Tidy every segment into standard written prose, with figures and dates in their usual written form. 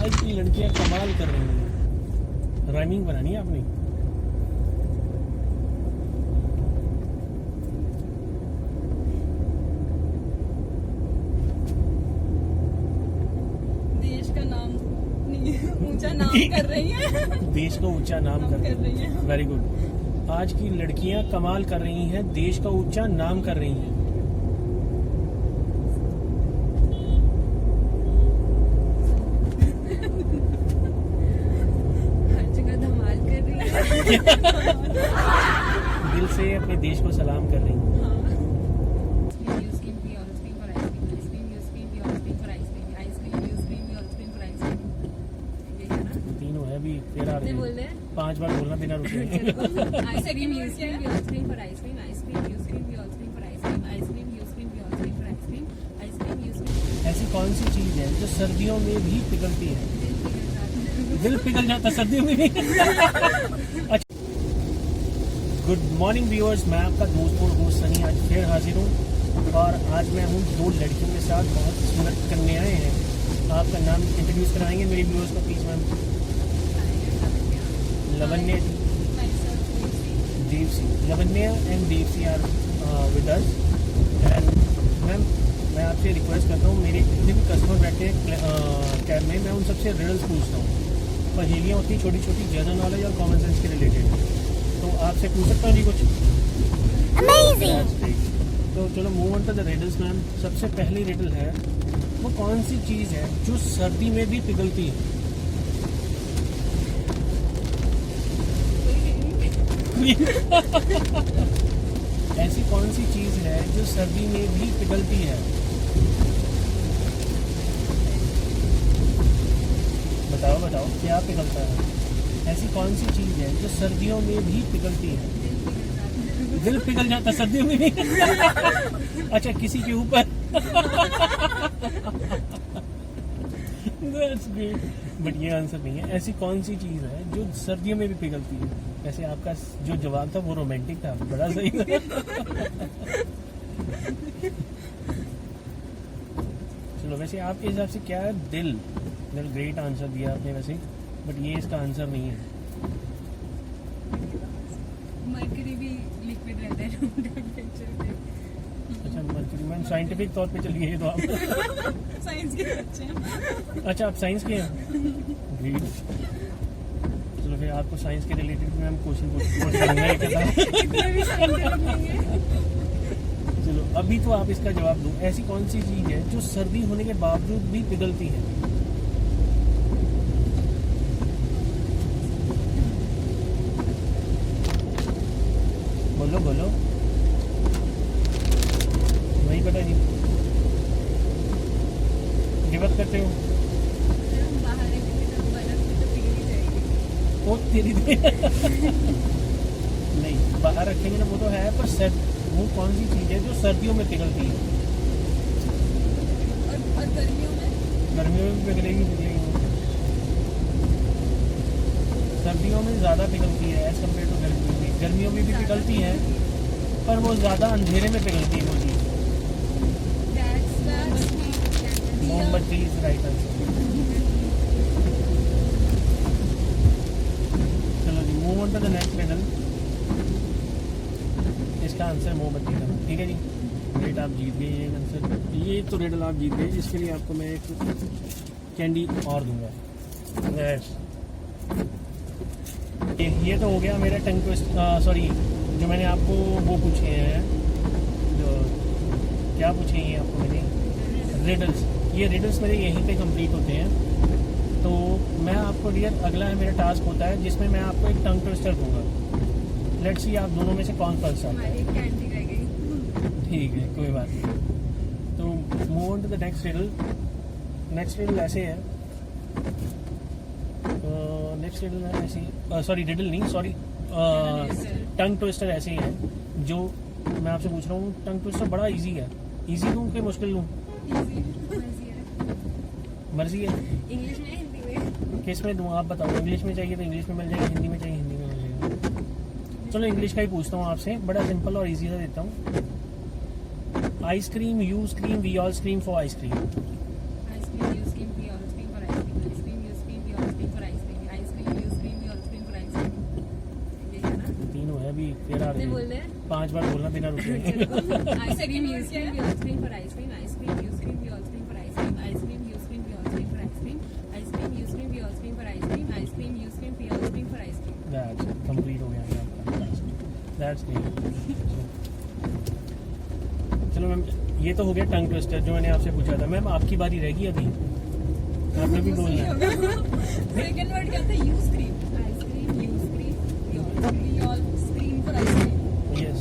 आज की लड़कियां कमाल कर रही हैं। राइमिंग बनानी है आपने। देश का नाम ऊंचा नाम कर रही है। देश का ऊंचा नाम कर रही है। Very good. आज की लड़कियां कमाल कर रही हैं, देश का ऊंचा नाम कर रही हैं। हर जगह धमाल कर रही है। दिल से अपने देश को सलाम कर रही हैं। तीनों है अभी फिर आ रही है। 5 बार बोलना बिना रुके। Ice cream you scream we ice cream for ice cream ice cream you scream we ice cream for ice cream ice cream you scream we ice cream for ice cream ice cream you scream. ऐसी कौन सी चीज है जो सर्दियों में भी पिघलती है? दिल पिघल जाता सर्दियों में भी। अच्छा, गुड मॉर्निंग व्यूअर्स, मैं आपका दोस्त और होस्ट सनी आज फिर हाजिर हूँ और आज मैं हूँ 2 लड़कियों के साथ। बहुत सुंदर कन्याएं हैं। आपका नाम इंट्रोड्यूस कराएंगे मेरे व्यूअर्स को please ma'am? Lavanya Devsi. Lavanya and Devsi are with us. And ma'am मैं आपसे रिक्वेस्ट करता हूँ, मेरे जितने भी कस्टमर बैठे हैं कैब में, मैं उन सबसे रिडल्स पूछता हूँ। पहेलियाँ होती हैं छोटी छोटी, जनरल नॉलेज और कॉमन सेंस के रिलेटेड। तो आपसे पूछ सकता हूँ जी कुछ? अमेजिंग। तो चलो move on to the riddles ma'am. सबसे पहली रिडल है, वो कौन सी चीज़ है जो सर्दी में भी पिघलती है? ऐसी कौन सी चीज है जो सर्दी में भी पिघलती है? बताओ बताओ क्या पिघलता है? ऐसी कौन सी चीज है जो सर्दियों में भी पिघलती है? दिल पिघल जाता सर्दियों में भी। अच्छा, किसी के ऊपर। That's great. बट ये आंसर नहीं है। ऐसी कौन सी चीज है जो सर्दियों में भी पिघलती है? वैसे आपका जो जवाब था वो रोमांटिक था, बड़ा सही था। चलो वैसे आपके हिसाब से क्या है? दिल। ग्रेट आंसर दिया आपने वैसे, बट ये इसका आंसर नहीं है। मरकरी भी लिक्विड रहता है रूम टेम्परेचर पे। अच्छा, मरकरी मैम साइंटिफिक तौर पे चलिए ये तो आप। साइंस के बच्चे हैं। अच्छा, आप साइंस के हैं? ग्रेट। चलो फिर आपको साइंस के रिलेटेड भी मैम क्वेश्चन चलो अभी तो आप इसका जवाब दो। ऐसी कौन सी चीज है जो सर्दी होने के बावजूद भी पिघलती है? बोलो बोलो। नहीं पता जी? गिव अप करते हो? बाहर बर्फ में तो पिघल ही जाएगी। ओ तेरी नहीं, बाहर रखेंगे ना वो तो है, पर वो कौन सी चीज है जो सर्दियों में पिघलती है? और गर्मियों में? गर्मियों में पिघलेगी। सर्दियों में ज़्यादा पिघलती है एज कम्पेयर टू गर्मियों में। गर्मियों में भी पिघलती है पर वो ज़्यादा अंधेरे में पिघलती है वो चीज़। मोमबत्ती इज राइट आंसर। चलो जी, move on to the next riddle. इसका आंसर मोमबत्ती था, ठीक है जी। ग्रेट, आप जीत गए ये आंसर। ये तो रिडल आप जीत गए। इसके लिए आपको मैं एक कैंडी और दूंगा। ये तो हो गया मेरा टंग ट्विस्ट। सॉरी, जो मैंने आपको वो पूछे हैं, जो क्या पूछे हैं आपको मैंने? रिडल्स। ये रिडल्स मेरे यहीं पे कंप्लीट होते हैं। तो मैं आपको डियर अगला है मेरा टास्क होता है जिसमें मैं आपको एक टंग ट्विस्टर दूंगा। लेट्स सी आप दोनों में से कौन फर्स्ट आता है। कैंडी रह गई। ठीक है, कोई बात नहीं। तो move on to the next riddle. Next riddle ऐसे है। नेक्स्ट रिडल है ऐसी, सॉरी रिडल नहीं, सॉरी टंग ट्विस्टर ऐसे ही है जो मैं आपसे पूछ रहा हूँ। टंग ट्विस्टर बड़ा इजी है। इजी दूँ कि मुश्किल दूँ? मर्जी है। इंग्लिश में हिंदी में? किस में दूँ आप बताओ? इंग्लिश में चाहिए तो इंग्लिश में मिल जाएगा, हिंदी में चाहिए हिंदी में मिल जाएगा। चलो इंग्लिश का ही पूछता हूँ आपसे, बड़ा सिंपल और इजी सा देता हूँ। Ice cream, you scream, we all scream for ice cream. Ice cream, you scream, we all scream for ice cream. Ice cream, you फिर आ नहीं रही बोल है रहे 5 बार बोलना बिना रुके ice cream you scream we all scream for ice cream ice cream you scream we all scream for ice cream ice cream you scream we all scream for ice cream ice cream you scream we all scream for ice cream ice cream you scream we all scream for ice cream that's complete हो गया है आपका that's great चलो ma'am ये तो हो गया tongue twister जो मैंने आपसे पूछा था मैम आपकी बारी रहेगी अभी आपने भी बोलना है सेकंड वर्ड क्या था you scream ice cream you scream we all scream for ice cream yes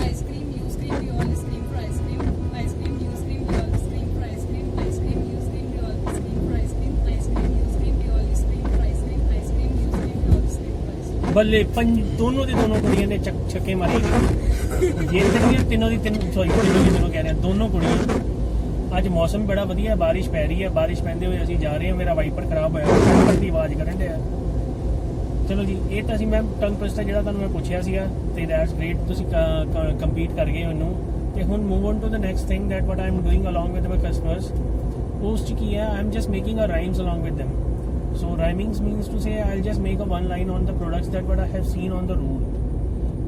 ice cream you scream we all scream for ice cream ice cream you scream we all scream for ice cream ice cream you scream we all scream for ice cream ice cream you scream we all scream for ice cream ice cream you scream we all scream for ice cream ਬੱਲੇ ਪੰਜ ਦੋਨੋਂ ਦੇ ਦੋਨੋਂ ਕੁੜੀਆਂ ਨੇ ਛੱਕੇ ਮਾਰੇ ਜੇ ਤਿੰਨੋਂ ਦੀ ਤਿੰਨ ਸੌਰੀ ਤਿੰਨੋਂ ਕਹਿ ਰਿਹਾ ਦੋਨੋਂ ਕੁੜੀਆਂ ਅੱਜ ਮੌਸਮ ਬੜਾ ਵਧੀਆ ਬਾਰਿਸ਼ ਪੈ ਰਹੀ ਹੈ ਬਾਰਿਸ਼ ਪੈਂਦੇ ਹੋਏ ਅਸੀਂ ਜਾ ਰਹੇ ਹਾਂ ਮੇਰਾ ਵਾਈਪਰ ਖਰਾਬ ਹੋਇਆ ਵਾਈਪਰ ਦੀ ਆਵਾਜ਼ ਕਰਨ ਡਿਆ ਚਲੋ ਜੀ ਇਹ ਤਾਂ ਸੀ ਮੈਮ ਟੰਗ ਟਵਿਸਟਰ ਜਿਹੜਾ ਤੁਹਾਨੂੰ ਮੈਂ ਪੁੱਛਿਆ ਸੀਗਾ ਤੇ ਦੈਟਸ ਗ੍ਰੇਟ ਤੁਸੀਂ ਕੰਪਲੀਟ ਕਰ ਗਏ ਉਹਨੂੰ ਤੇ ਹੁਣ move on to the next thing that what I am doing along with my customers ਉਸ ਚ ਕੀ ਹੈ I am just making a rhymes along with them. So rhymings means to say I'll just make a one line on the products that what I have seen on the road,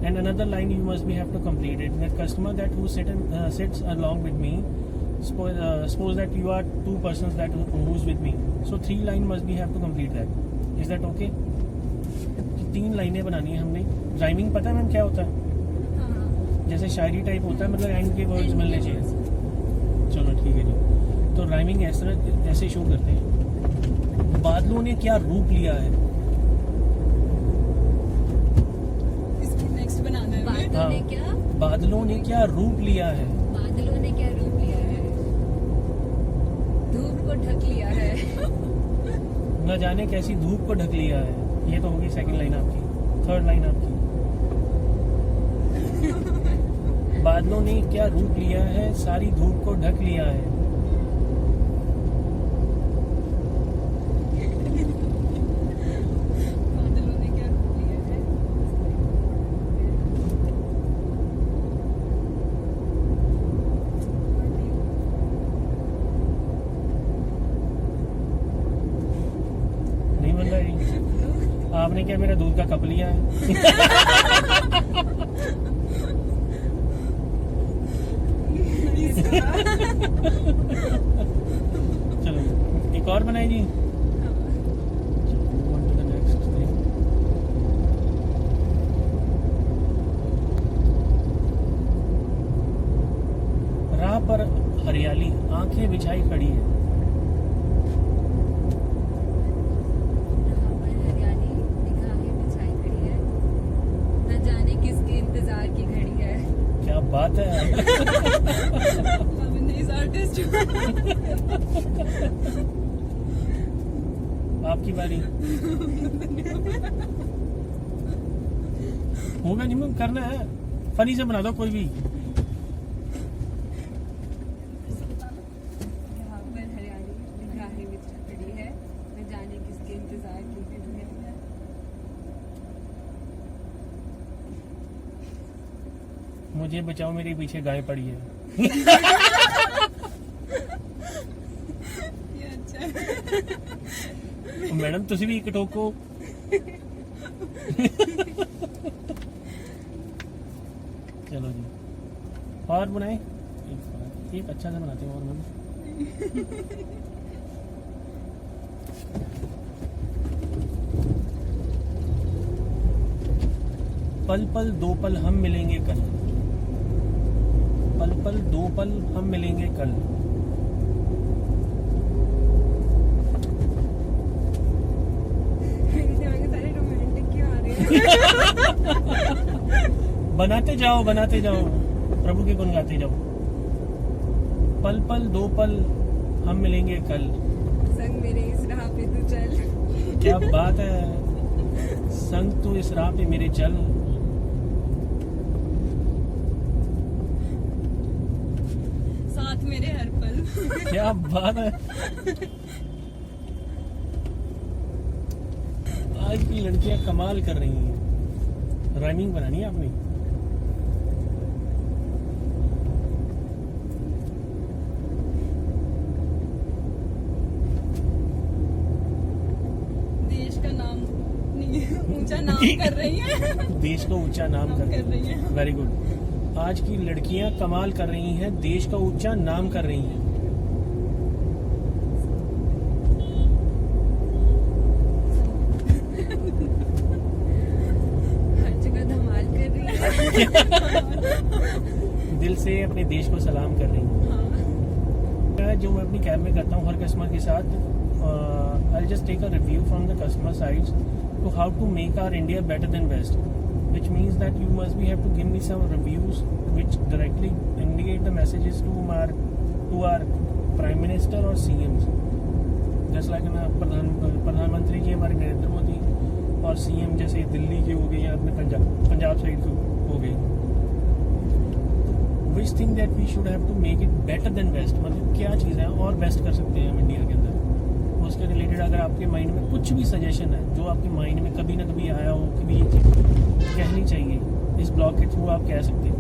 and another line you must be have to complete it. That customer that who sits along with me, suppose that you are two persons that who's with me. So 3 line must be have to complete that. Is that okay? 3 लाइनें बनानी है हमने. Rhyming पता है ma'am क्या होता है? हाँ जैसे शायरी टाइप होता है मतलब एंड के वर्ड्स मिलने चाहिए. चलो ठीक है जी. तो राइमिंग ऐसे शो करते हैं. बादलों ने क्या रूप लिया है. इसको नेक्स्ट बनाना है हमें। बादलों ने क्या बादलों ने क्या रूप लिया है. बादलों ने क्या रूप लिया है धूप को ढक लिया है न जाने कैसी धूप को ढक लिया है. ये तो होगी सेकंड लाइन आपकी. थर्ड लाइन आपकी. बादलों ने क्या रूप लिया है सारी धूप को ढक लिया है. बादलों ने क्या रूप लिया है नहीं बन रहा है. आपने क्या मेरा दूध का कप लिया है. चलो एक और बनाए जी. Move on to the next thing. राह पर हरियाली आंखें बिछाई खड़ी है. यहाँ पर हरियाली निगाहें बिछाई खड़ी है न जाने किसके इंतजार की घड़ी है क्या बात है. Lavender is artist आपकी बारी. होगा नहीं मैम करना है. फनी से बना दो कोई भी. यहाँ पर हरियाली निगाहें बिछाई खड़ी है न जाने किसके इंतजार की घड़ी है मुझे बचाओ मेरे पीछे गाय पड़ी है. ये अच्छा है मैडम ਤੁਸੀਂ ਵੀ ਇੱਕ ਟੋਕੋ. चलो जी और बनाए एक अच्छा सा बनाते हैं और मैम. पल पल दो पल हम मिलेंगे कल. पल पल दो पल हम मिलेंगे कल. मेरे दिमाग में सारे रोमांटिक क्यों आ रहे हैं बनाते जाओ प्रभु के गुण गाते जाओ. पल पल दो पल हम मिलेंगे कल. संग मेरे इस राह पे तू चल क्या बात है. संग तू इस राह पे मेरे चल. साथ मेरे हर पल क्या बात है. आज की लड़कियां कमाल कर रही हैं. राइमिंग बनानी है आपने. देश का नाम नहीं ऊंचा नाम कर रही हैं। देश का ऊंचा नाम नाम कर रही हैं। Very good. आज की लड़कियां कमाल कर रही हैं, देश का ऊंचा नाम कर रही हैं। हर जगह धमाल कर रही है। दिल से अपने देश को सलाम कर रही हैं। हाँ। जो मैं अपनी कैब में करता हूँ हर कस्टमर के साथ, I just take a review from the customer sides to how to make our India better than best, which means that you must be have to give me some reviews which directly indicate the messages to our prime minister or CMs, just like प्रधानमंत्री जी हमारे नरेंद्र मोदी और CM जैसे दिल्ली के हो गए या अपने Punjab side के हो गए। which think that we should have to make it better than best, मतलब क्या चीज़ है और बेस्ट कर सकते हैं हम इंडिया के अंदर। उसके रिलेटेड अगर आपके माइंड में कुछ भी सजेशन है जो आपके माइंड में कभी ना कभी आया हो कि भी ये चीज़ कहनी चाहिए, इस ब्लॉग के थ्रू आप कह सकते हैं।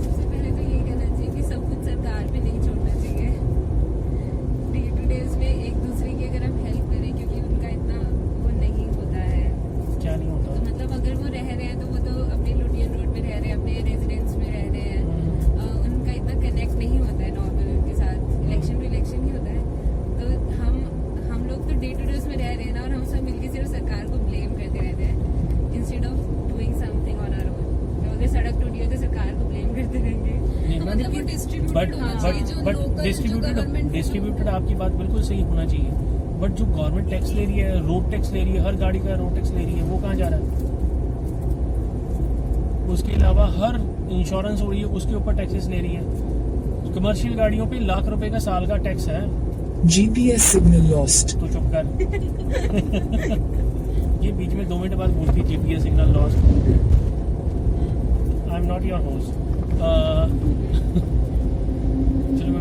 सबसे पहले तो यही कहना चाहिए कि सब कुछ सरकार पे नहीं छोड़ना चाहिए। डे टू डे में एक दूसरे की अगर हम हेल्प करें, क्योंकि उनका इतना वो नहीं होता है। क्या नहीं होता? तो मतलब अगर वो रह रहे हैं तो वो तो अपने लुटियन रोड में रह रहे हैं, अपने रेजिडेंस में रह रहे हैं, उनका इतना कनेक्ट नहीं होता है नॉर्मल उनके साथ। इलेक्शन टू इलेक्शन ही होता है। तो हम लोग तो डे टू डे में रह रहे हैं ना, और हम सब मिलकर सिर्फ सरकार को ब्लेम करते रहते हैं instead of doing something on our own. तो अगर सड़क टूटी है तो सरकार को ब्लेम करते रहेंगे। तो मतलब वो डिस्ट्रीब्यूटेड होना चाहिए, जो लोकल जो गवर्नमेंट डिस्ट्रीब्यूटेड आपकी बात बिल्कुल सही होना चाहिए, बट जो गवर्नमेंट टैक्स ले रही है, रोड टैक्स ले रही है, हर गाड़ी का रोड टैक्स ले रही है, वो कहाँ जा रहा है? उसके अलावा हर इंश्योरेंस हो रही है, उसके ऊपर टैक्सेस ले रही है। कमर्शियल गाड़ियों पे लाख रुपए का साल का टैक्स है। GPS signal lost. तो चुप कर। ये बीच में 2 मिनट बाद बोलती है GPS signal lost. I am not your host. चलो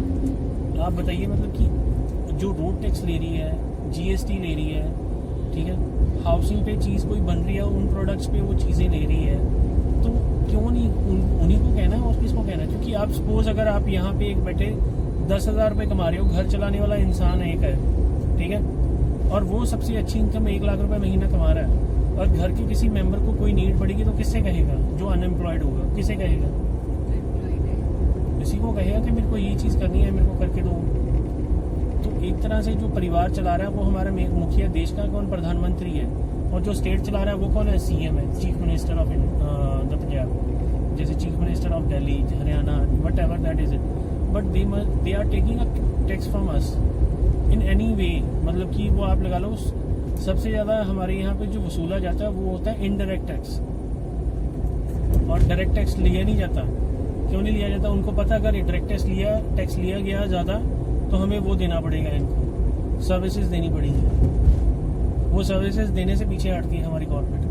आप बताइए, मतलब कि जो रोड टैक्स ले रही है, GST ले रही है, ठीक है, हाउसिंग पे चीज़ कोई बन रही है, उन प्रोडक्ट्स पे वो चीज़ें ले रही है, तो क्यों नहीं उन्हीं को कहना है और किसको कहना है? क्योंकि आप सपोज अगर आप यहाँ पे एक बैठे 10,000 रुपये कमा रहे हो, घर चलाने वाला इंसान एक है, ठीक है, और वो सबसे अच्छी इनकम 1 लाख रुपए महीना कमा रहा है, और घर के किसी मेंबर को कोई नीड पड़ेगी तो किससे कहेगा? जो अनएम्प्लॉयड होगा किसे कहेगा? किसी को कहेगा कि मेरे को ये चीज़ करनी है, मेरे को करके दो। तो एक तरह से जो परिवार चला रहा है वो हमारा मुखिया देश का कौन? प्रधानमंत्री है। और जो स्टेट चला रहा है वो कौन है? CM है, chief minister of the Punjab, जैसे chief minister of Delhi, Haryana, whatever that is it. But they are taking a tax from us in any way, मतलब कि वो आप लगा लो सबसे ज़्यादा हमारे यहाँ पे जो वसूला जाता है वो होता है इनडायरेक्ट टैक्स, और डायरेक्ट टैक्स लिया नहीं जाता। क्यों नहीं लिया जाता? उनको पता अगर डायरेक्ट टैक्स लिया गया ज़्यादा तो हमें वो देना पड़ेगा, इनको सर्विसेज देनी पड़ेगी। वो सर्विसेज देने से पीछे हटती है हमारी गवर्नमेंट।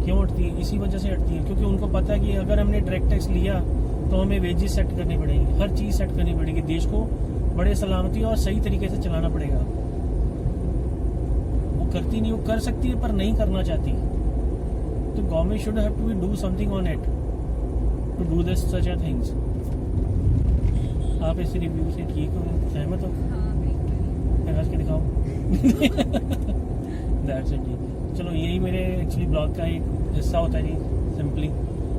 क्यों हटती है? इसी वजह से हटती है क्योंकि उनको पता है कि अगर हमने डायरेक्ट टैक्स लिया तो हमें वेजेस सेट करनी पड़ेगी, हर चीज़ सेट करनी पड़ेगी, देश को बड़े सलामती और सही तरीके से चलाना पड़ेगा। वो करती नहीं, वो कर सकती है पर नहीं करना चाहती। तो government should have to do something on it to do this such things. आप इस रिव्यू से ठीक हो, सहमत हो? हाँ बिल्कुल। हंस के दिखाओ। दैट्स इट जी। चलो यही मेरे एक्चुअली ब्लॉग का एक हिस्सा होता है जी, सिंपली।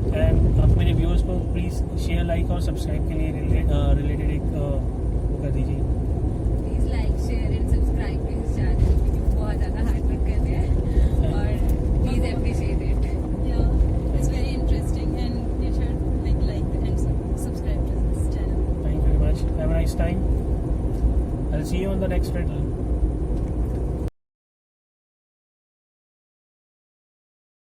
एंड आप मेरे व्यूअर्स को प्लीज़ शेयर, लाइक और सब्सक्राइब के लिए रिलेटेड एक वो कर दीजिए। Please like, share and subscribe to his channel, क्योंकि वो बहुत ज़्यादा हार्ड वर्क कर रहे हैं, और please appreciate it. Yeah, it's very interesting and you should like and subscribe to this channel. Thank you very much. Have a nice time. I'll see you on the next riddle.